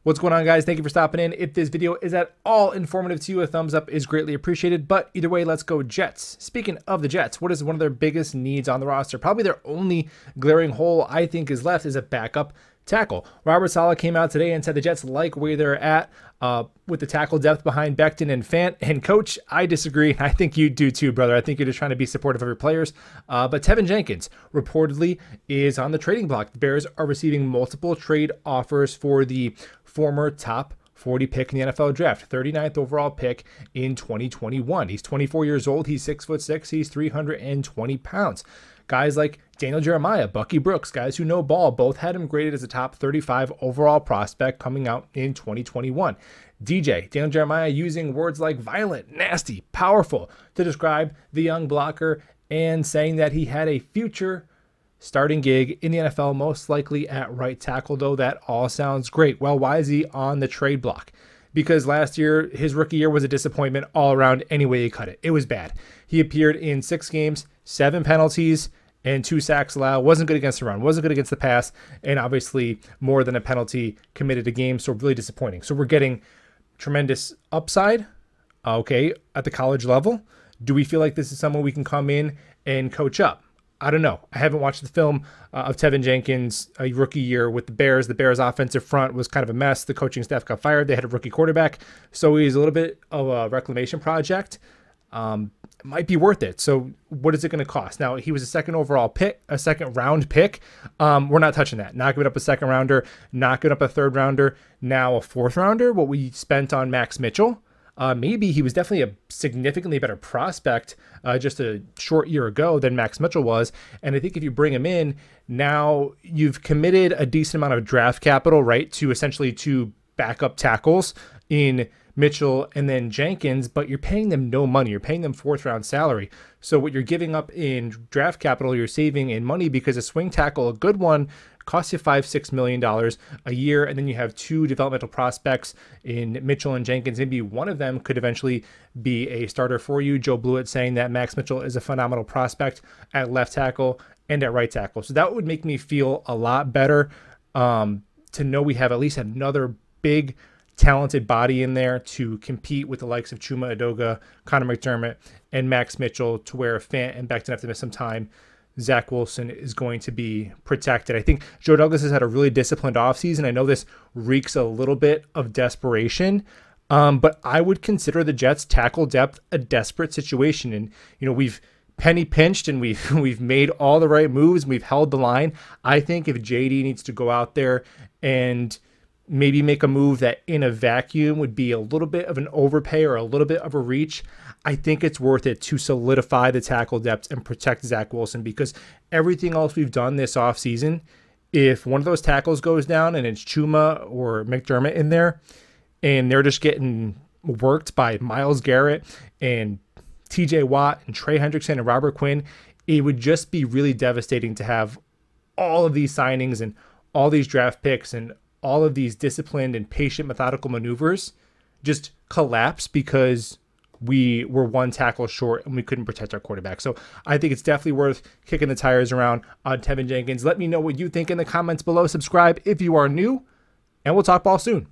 What's going on, guys? Thank you for stopping in. If this video is at all informative to you, a thumbs up is greatly appreciated. But either way, let's go Jets. Speaking of the Jets, what is one of their biggest needs on the roster? Probably their only glaring hole I think is left is a backup tackle. Robert Saleh came out today and said the Jets like where they're at with the tackle depth behind Becton and Fant. And coach, I disagree. I think you do too, brother. I think you're just trying to be supportive of your players. But Teven Jenkins reportedly is on the trading block. The Bears are receiving multiple trade offers for the former top 40 pick in the NFL draft, 39th overall pick in 2021. He's 24 years old. He's 6'6". He's 320 pounds. Guys like Daniel Jeremiah, Bucky Brooks, guys who know ball, both had him graded as a top 35 overall prospect coming out in 2021. Daniel Jeremiah, using words like violent, nasty, powerful to describe the young blocker and saying that he had a future starting gig in the NFL, most likely at right tackle, though that all sounds great. Well, why is he on the trade block? Because last year, his rookie year was a disappointment all around any way you cut it. It was bad. He appeared in 6 games, 7 penalties, and 2 sacks allowed. Wasn't good against the run, wasn't good against the pass, and obviously more than a penalty committed a game, so really disappointing. So we're getting tremendous upside, okay, at the college level. Do we feel like this is someone we can come in and coach up? I don't know. I haven't watched the film of Teven Jenkins' rookie year with the Bears. The Bears' offensive front was kind of a mess. The coaching staff got fired. They had a rookie quarterback. So he's a little bit of a reclamation project. It might be worth it. So what is it going to cost? Now, he was a second round pick. We're not touching that. Not giving up a second rounder, not giving up a third rounder, now a 4th rounder. What we spent on Max Mitchell. Maybe he was definitely a significantly better prospect just a short year ago than Max Mitchell was. And I think if you bring him in, now you've committed a decent amount of draft capital, right, to essentially 2 backup tackles in Mitchell and then Jenkins, but you're paying them no money. You're paying them 4th round salary. So what you're giving up in draft capital, you're saving in money because a swing tackle, a good one, costs you $5-6 million a year, and then you have 2 developmental prospects in Mitchell and Jenkins. Maybe one of them could eventually be a starter for you. Joe Blewett saying that Max Mitchell is a phenomenal prospect at left tackle and at right tackle. So that would make me feel a lot better to know we have at least another big talented body in there to compete with the likes of Chuma Edoga, Connor McDermott, and Max Mitchell, to where Fant and Becton have to miss some time. Zach Wilson is going to be protected. I think Joe Douglas has had a really disciplined offseason. I know this reeks a little bit of desperation, but I would consider the Jets' tackle depth a desperate situation. And, we've penny pinched and we've made all the right moves. We've held the line. I think if JD needs to go out there and maybe make a move that in a vacuum would be a little bit of an overpay or a little bit of a reach, I think it's worth it to solidify the tackle depth and protect Zach Wilson, because everything else we've done this offseason, if one of those tackles goes down and it's Chuma or McDermott in there and they're just getting worked by Myles Garrett and TJ Watt and Trey Hendrickson and Robert Quinn, it would just be really devastating to have all of these signings and all these draft picks and all of these disciplined and patient methodical maneuvers just collapse because we were 1 tackle short and we couldn't protect our quarterback. So I think it's definitely worth kicking the tires around on Teven Jenkins. Let me know what you think in the comments below. Subscribe if you are new, and we'll talk ball soon.